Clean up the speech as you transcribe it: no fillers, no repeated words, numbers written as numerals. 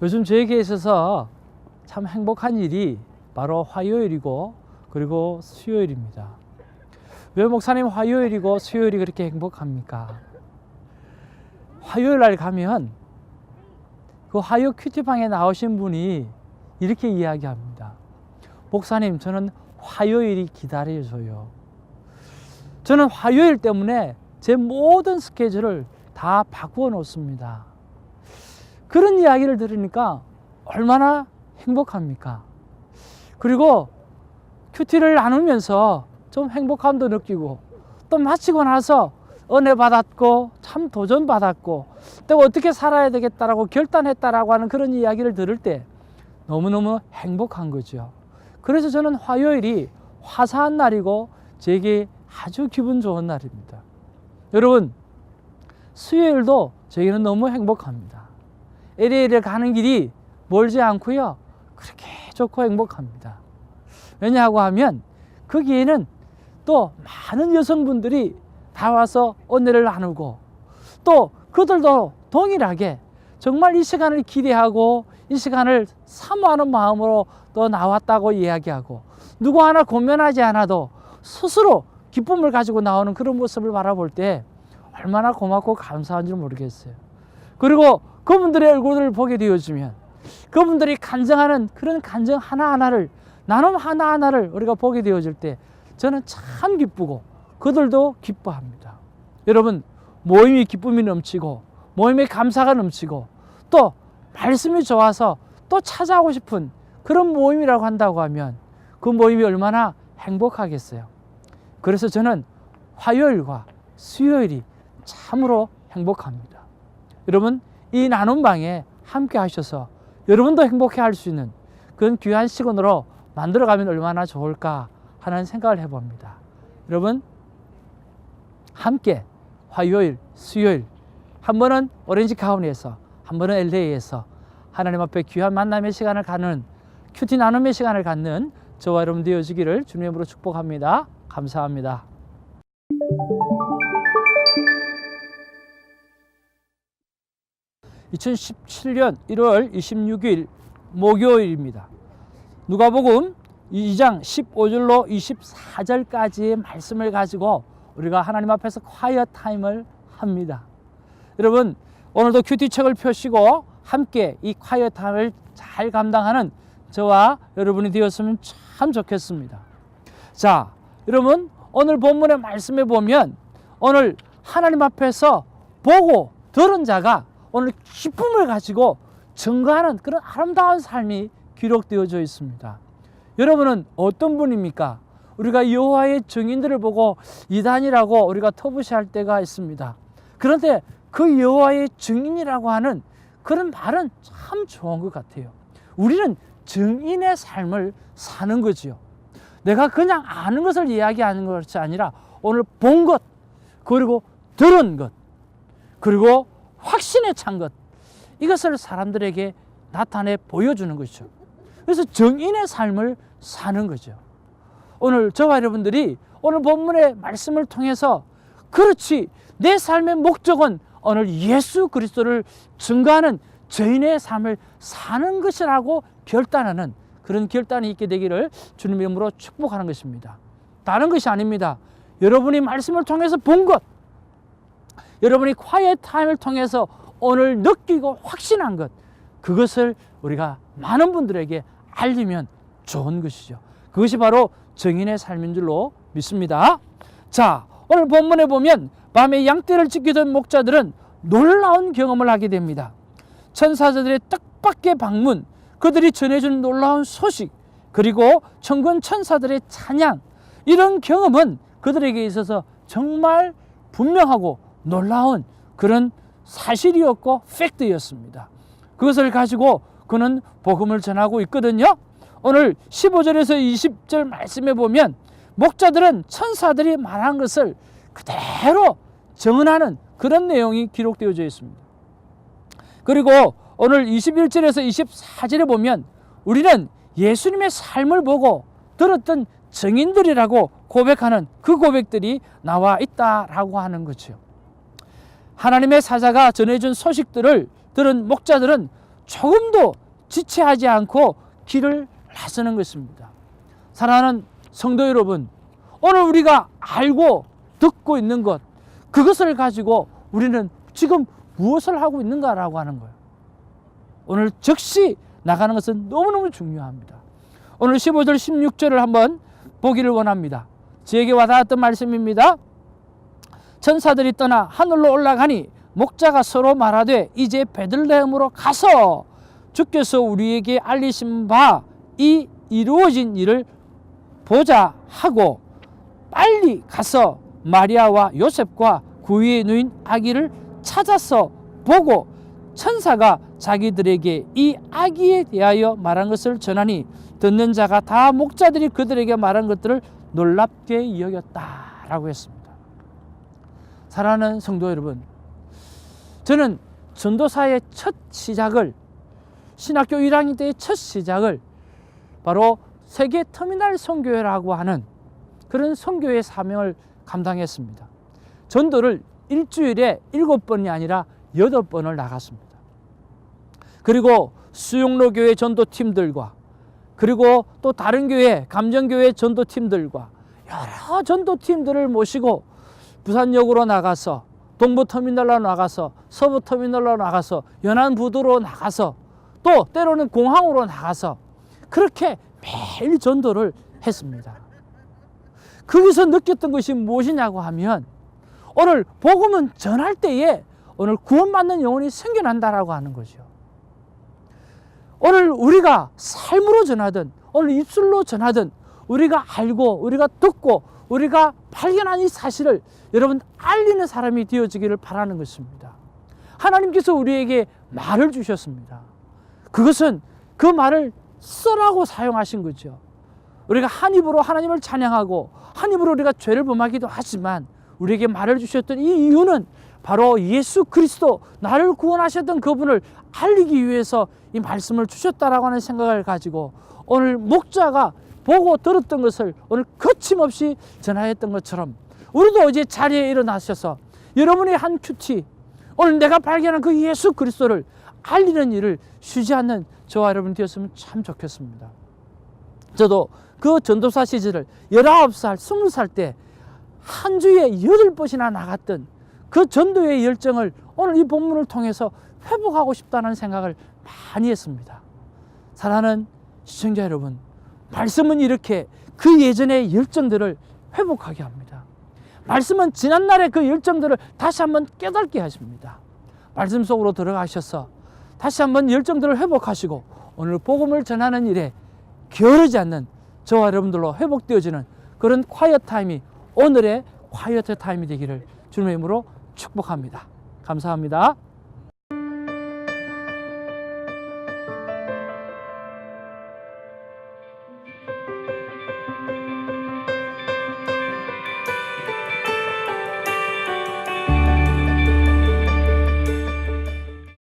요즘 저에게 있어서 참 행복한 일이 바로 화요일이고 그리고 수요일입니다. 왜 목사님 화요일이고 수요일이 그렇게 행복합니까? 화요일 날 가면 그 화요 큐티방에 나오신 분이 이렇게 이야기합니다. 목사님, 저는 화요일이 기다려져요. 저는 화요일 때문에 제 모든 스케줄을 다 바꾸어 놓습니다. 그런 이야기를 들으니까 얼마나 행복합니까? 그리고 큐티를 나누면서 좀 행복함도 느끼고 또 마치고 나서 은혜 받았고 참 도전 받았고 또 어떻게 살아야 되겠다라고 결단했다라고 하는 그런 이야기를 들을 때 너무너무 행복한 거죠. 그래서 저는 화요일이 화사한 날이고 제게 아주 기분 좋은 날입니다. 여러분, 수요일도 저에게는 너무 행복합니다. LA를 가는 길이 멀지 않고요, 그렇게 좋고 행복합니다. 왜냐하고 하면 거기에는 또 많은 여성분들이 다 와서 은혜를 나누고 또 그들도 동일하게 정말 이 시간을 기대하고 이 시간을 사모하는 마음으로 또 나왔다고 이야기하고 누구 하나 고면하지 않아도 스스로 기쁨을 가지고 나오는 그런 모습을 바라볼 때 얼마나 고맙고 감사한 줄 모르겠어요. 그리고 그분들의 얼굴을 보게 되어지면 그분들이 간증하는 그런 간증 하나하나를, 나눔 하나하나를 우리가 보게 되어질 때 저는 참 기쁘고 그들도 기뻐합니다. 여러분, 모임이 기쁨이 넘치고 모임에 감사가 넘치고 또 말씀이 좋아서 또 찾아오고 싶은 그런 모임이라고 한다고 하면 그 모임이 얼마나 행복하겠어요. 그래서 저는 화요일과 수요일이 참으로 행복합니다. 여러분, 이 나눔방에 함께 하셔서 여러분도 행복해 할 수 있는 그런 귀한 시간으로 만들어가면 얼마나 좋을까 하는 생각을 해봅니다. 여러분, 함께 화요일, 수요일, 한 번은 오렌지 카운티에서, 한 번은 LA에서 하나님 앞에 귀한 만남의 시간을 갖는, 큐티 나눔의 시간을 갖는 저와 여러분 되어지기를 주님으로 축복합니다. 감사합니다. 2017년 1월 26일 목요일입니다. 누가복음 2장 15절로 24절까지의 말씀을 가지고 우리가 하나님 앞에서 콰이어 타임을 합니다. 여러분, 오늘도 큐티책을 펴시고 함께 이 콰이어 타임을 잘 감당하는 저와 여러분이 되었으면 참 좋겠습니다. 자, 여러분, 오늘 본문의 말씀에 보면 오늘 하나님 앞에서 보고 들은 자가 오늘 기쁨을 가지고 증거하는 그런 아름다운 삶이 기록되어져 있습니다. 여러분은 어떤 분입니까? 우리가 여호와의 증인들을 보고 이단이라고 우리가 터부시할 때가 있습니다. 그런데 그 여호와의 증인이라고 하는 그런 말은 참 좋은 것 같아요. 우리는 증인의 삶을 사는 거지요. 내가 그냥 아는 것을 이야기하는 것이 아니라 오늘 본 것, 그리고 들은 것, 그리고 확신에 찬 것, 이것을 사람들에게 나타내 보여주는 것이죠. 그래서 증인의 삶을 사는 거죠. 오늘 저와 여러분들이 오늘 본문의 말씀을 통해서 그렇지, 내 삶의 목적은 오늘 예수 그리스도를 증거하는 죄인의 삶을 사는 것이라고 결단하는 그런 결단이 있게 되기를 주님의 이름으로 축복하는 것입니다. 다른 것이 아닙니다. 여러분이 말씀을 통해서 본 것, 여러분이 콰이어 타임을 통해서 오늘 느끼고 확신한 것, 그것을 우리가 많은 분들에게 알리면 좋은 것이죠. 그것이 바로 증인의 삶인 줄로 믿습니다. 자, 오늘 본문에 보면 밤에 양떼를 지키던 목자들은 놀라운 경험을 하게 됩니다. 천사들의 뜻밖의 방문, 그들이 전해준 놀라운 소식, 그리고 천군 천사들의 찬양, 이런 경험은 그들에게 있어서 정말 분명하고 놀라운 그런 사실이었고 팩트였습니다. 그것을 가지고 그는 복음을 전하고 있거든요. 오늘 15절에서 20절 말씀에 보면 목자들은 천사들이 말한 것을 그대로 증언하는 그런 내용이 기록되어져 있습니다. 그리고 오늘 21절에서 24절에 보면 우리는 예수님의 삶을 보고 들었던 증인들이라고 고백하는 그 고백들이 나와 있다라고 하는 거죠. 하나님의 사자가 전해준 소식들을 들은 목자들은 조금도 지체하지 않고 길을 나서는 것입니다. 사랑하는 성도 여러분, 오늘 우리가 알고 듣고 있는 것, 그것을 가지고 우리는 지금 무엇을 하고 있는가라고 하는 거예요. 오늘 즉시 나가는 것은 너무너무 중요합니다. 오늘 15절 16절을 한번 보기를 원합니다. 저에게 와닿았던 말씀입니다. 천사들이 떠나 하늘로 올라가니 목자가 서로 말하되 이제 베들레헴으로 가서 주께서 우리에게 알리신 바 이 이루어진 일을 보자 하고 빨리 가서 마리아와 요셉과 그 위에 누인 아기를 찾아서 보고 천사가 자기들에게 이 아기에 대하여 말한 것을 전하니 듣는 자가 다 목자들이 그들에게 말한 것들을 놀랍게 여겼다라고 했습니다. 사랑하는 성도 여러분, 저는 전도사의 첫 시작을, 신학교 1학년 때의 첫 시작을 바로 세계 터미널 선교회라고 하는 그런 선교회 사명을 감당했습니다. 전도를 일주일에 7번이 아니라 8번을 나갔습니다. 그리고 수용로 교회 전도팀들과 그리고 또 다른 교회, 감정교회 전도팀들과 여러 전도팀들을 모시고 부산역으로 나가서 동부터미널로 나가서 서부터미널로 나가서 연안부두로 나가서 또 때로는 공항으로 나가서 그렇게 매일 전도를 했습니다. 거기서 느꼈던 것이 무엇이냐고 하면 오늘 복음은 전할 때에 오늘 구원받는 영혼이 생겨난다라고 하는 거죠. 오늘 우리가 삶으로 전하든 오늘 입술로 전하든 우리가 알고 우리가 듣고 우리가 발견한 이 사실을 여러분 알리는 사람이 되어지기를 바라는 것입니다. 하나님께서 우리에게 말을 주셨습니다. 그것은 그 말을 쓰라고 사용하신 거죠. 우리가 한 입으로 하나님을 찬양하고 한 입으로 우리가 죄를 범하기도 하지만 우리에게 말을 주셨던 이 이유는 바로 예수 그리스도, 나를 구원하셨던 그분을 알리기 위해서 이 말씀을 주셨다라고 하는 생각을 가지고 오늘 목자가 보고 들었던 것을 오늘 거침없이 전하였던 것처럼 우리도 어제 자리에 일어나셔서 여러분의 한 큐티, 오늘 내가 발견한 그 예수 그리스도를 알리는 일을 쉬지 않는 저와 여러분 되었으면 참 좋겠습니다. 저도 그 전도사 시절을 19살, 20살 때 한 주에 8번이나 나갔던 그 전도의 열정을 오늘 이 본문을 통해서 회복하고 싶다는 생각을 많이 했습니다. 사랑하는 시청자 여러분, 말씀은 이렇게 그 예전의 열정들을 회복하게 합니다. 말씀은 지난날의 그 열정들을 다시 한번 깨닫게 하십니다. 말씀 속으로 들어가셔서 다시 한번 열정들을 회복하시고 오늘 복음을 전하는 일에 게으르지 않는 저와 여러분들로 회복되어지는 그런 콰이어 타임이 오늘의 콰이어 타임이 되기를 주님의 이름으로 축복합니다. 감사합니다.